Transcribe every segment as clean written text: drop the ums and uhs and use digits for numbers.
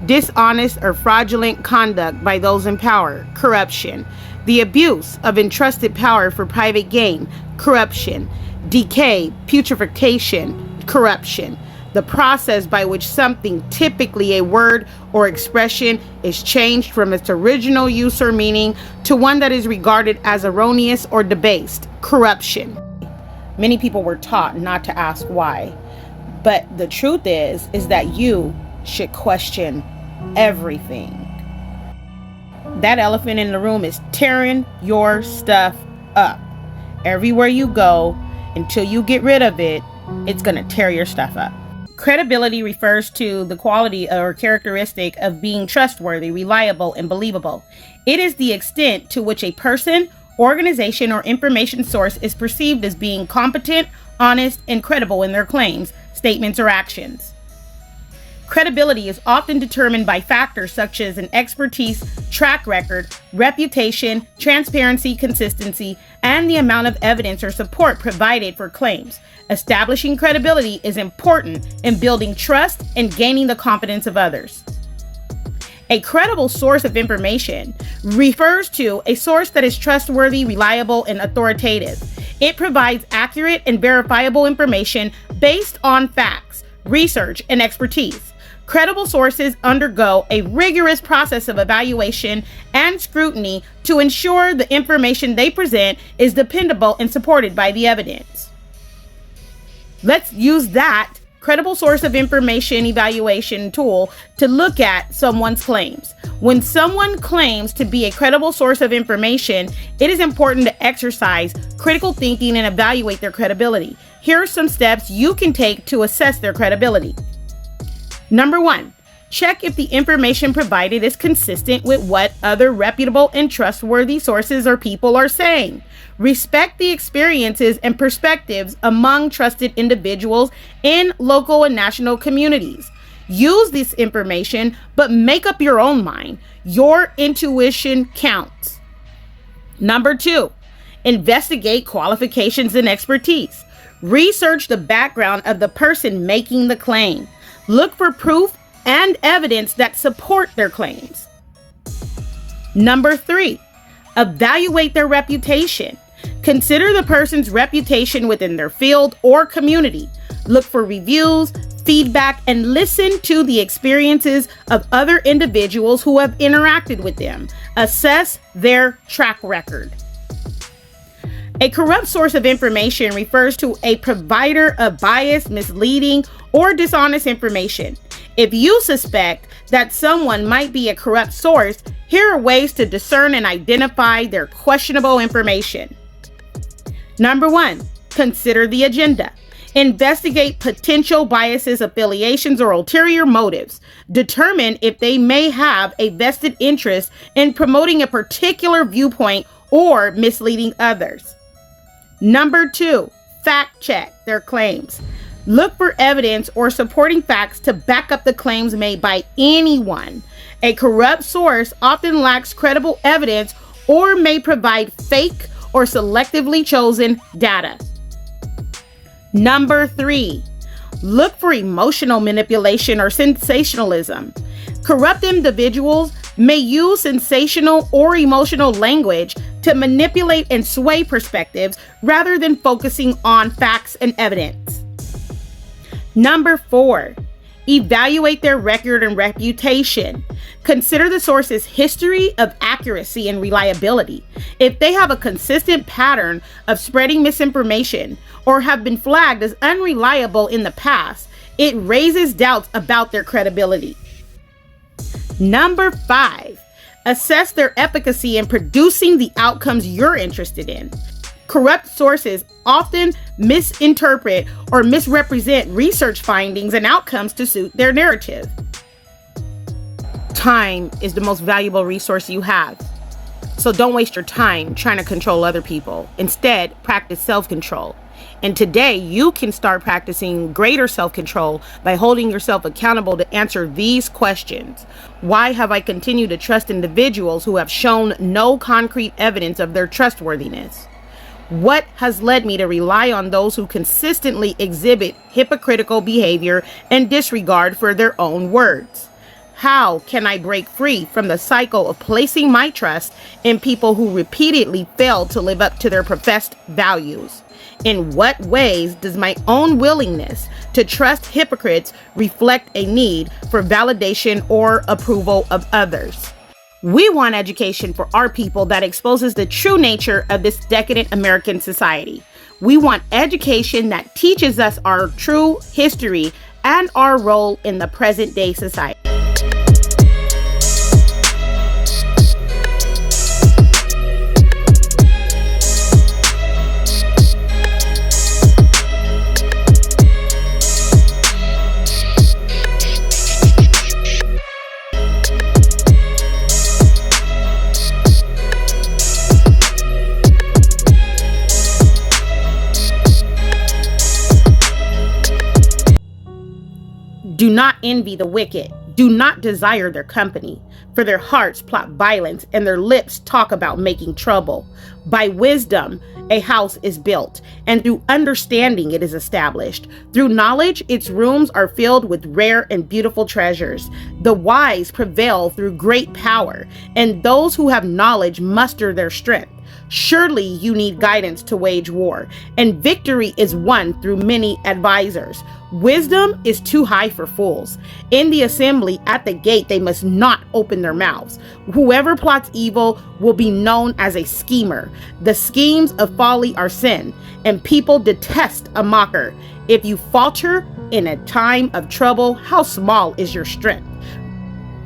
dishonest or fraudulent conduct by those in power, corruption. The abuse of entrusted power for private gain, corruption. Decay, putrefaction, corruption. The process by which something, typically a word or expression, is changed from its original use or meaning to one that is regarded as erroneous or debased, corruption. Many people were taught not to ask why, but the truth is that you should question everything. That elephant in the room is tearing your stuff up. Everywhere you go, until you get rid of it, it's going to tear your stuff up. Credibility refers to the quality or characteristic of being trustworthy, reliable, and believable. It is the extent to which a person, organization, or information source is perceived as being competent, honest, and credible in their claims, statements, or actions. Credibility is often determined by factors such as an expertise, track record, reputation, transparency, consistency, and the amount of evidence or support provided for claims. Establishing credibility is important in building trust and gaining the confidence of others. A credible source of information refers to a source that is trustworthy, reliable, and authoritative. It provides accurate and verifiable information based on facts, research, and expertise. Credible sources undergo a rigorous process of evaluation and scrutiny to ensure the information they present is dependable and supported by the evidence. Let's use that credible source of information evaluation tool to look at someone's claims. When someone claims to be a credible source of information, it is important to exercise critical thinking and evaluate their credibility. Here are some steps you can take to assess their credibility. Number 1, check if the information provided is consistent with what other reputable and trustworthy sources or people are saying. Respect the experiences and perspectives among trusted individuals in local and national communities. Use this information, but make up your own mind. Your intuition counts. Number 2, investigate qualifications and expertise. Research the background of the person making the claim. Look for proof and evidence that support their claims. Number 3, evaluate their reputation. Consider the person's reputation within their field or community. Look for reviews, feedback, and listen to the experiences of other individuals who have interacted with them. Assess their track record. A corrupt source of information refers to a provider of biased, misleading, or dishonest information. If you suspect that someone might be a corrupt source, here are ways to discern and identify their questionable information. Number 1, consider the agenda. Investigate potential biases, affiliations, or ulterior motives. Determine if they may have a vested interest in promoting a particular viewpoint or misleading others. Number 2, fact check their claims. Look for evidence or supporting facts to back up the claims made by anyone. A corrupt source often lacks credible evidence or may provide fake or selectively chosen data. Number 3, look for emotional manipulation or sensationalism. Corrupt individuals may use sensational or emotional language to manipulate and sway perspectives rather than focusing on facts and evidence. Number 4, evaluate their record and reputation. Consider the source's history of accuracy and reliability. If they have a consistent pattern of spreading misinformation or have been flagged as unreliable in the past, it raises doubts about their credibility. Number 5, assess their efficacy in producing the outcomes you're interested in. Corrupt sources often misinterpret or misrepresent research findings and outcomes to suit their narrative. Time is the most valuable resource you have. So don't waste your time trying to control other people. Instead, practice self-control. And today, you can start practicing greater self-control by holding yourself accountable to answer these questions. Why have I continued to trust individuals who have shown no concrete evidence of their trustworthiness? What has led me to rely on those who consistently exhibit hypocritical behavior and disregard for their own words? How can I break free from the cycle of placing my trust in people who repeatedly fail to live up to their professed values? In what ways does my own willingness to trust hypocrites reflect a need for validation or approval of others? We want education for our people that exposes the true nature of this decadent American society. We want education that teaches us our true history and our role in the present day society. Do not envy the wicked. Do not desire their company, for their hearts plot violence and their lips talk about making trouble. By wisdom, a house is built, and through understanding it is established. Through knowledge, its rooms are filled with rare and beautiful treasures. The wise prevail through great power, and those who have knowledge muster their strength. Surely you need guidance to wage war, and victory is won through many advisors. Wisdom is too high for fools. In the assembly at the gate they must not open their mouths. Whoever plots evil will be known as a schemer. The schemes of folly are sin, and people detest a mocker. If you falter in a time of trouble, how small is your strength?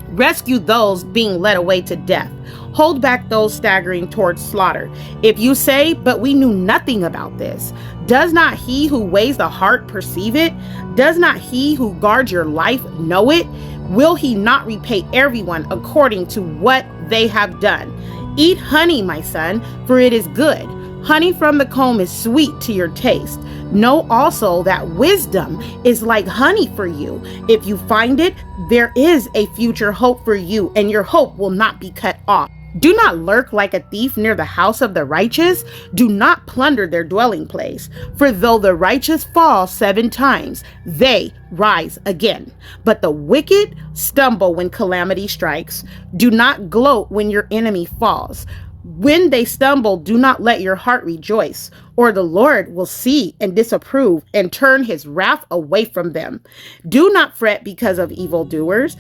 Rescue those being led away to death. Hold back those staggering towards slaughter. If you say, but we knew nothing about this, does not he who weighs the heart perceive it? Does not he who guards your life know it? Will he not repay everyone according to what they have done? Eat honey, my son, for it is good. Honey from the comb is sweet to your taste. Know also that wisdom is like honey for you. If you find it, there is a future hope for you, and your hope will not be cut off. Do not lurk like a thief near the house of the righteous. Do not plunder their dwelling place. For though the righteous fall 7 times, they rise again. But the wicked stumble when calamity strikes. Do not gloat when your enemy falls. When they stumble, do not let your heart rejoice, or the Lord will see and disapprove and turn his wrath away from them. Do not fret because of evildoers,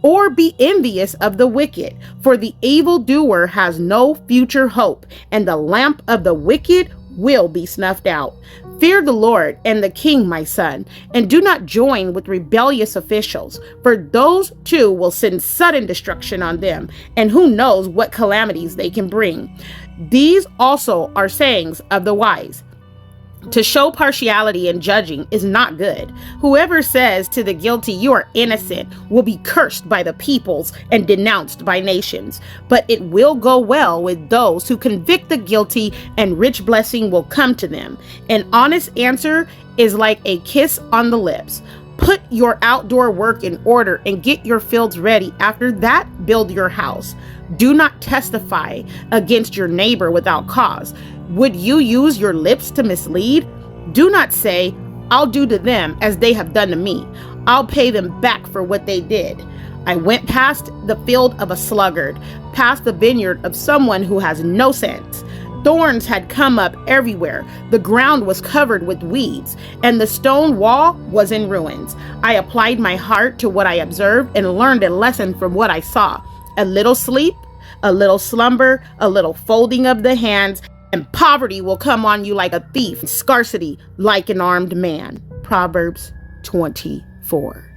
or be envious of the wicked, for the evildoer has no future hope, and the lamp of the wicked will be snuffed out. Fear the Lord and the king, my son, and do not join with rebellious officials, for those too will send sudden destruction on them, and who knows what calamities they can bring. These also are sayings of the wise. To show partiality in judging is not good. Whoever says to the guilty, you are innocent, will be cursed by the peoples and denounced by nations. But it will go well with those who convict the guilty, and rich blessing will come to them. An honest answer is like a kiss on the lips. Put your outdoor work in order and get your fields ready. After that, build your house. Do not testify against your neighbor without cause. Would you use your lips to mislead? Do not say, I'll do to them as they have done to me. I'll pay them back for what they did. I went past the field of a sluggard, past the vineyard of someone who has no sense. Thorns had come up everywhere. The ground was covered with weeds, and the stone wall was in ruins. I applied my heart to what I observed and learned a lesson from what I saw. A little sleep, a little slumber, a little folding of the hands, and poverty will come on you like a thief, and scarcity like an armed man. Proverbs 24.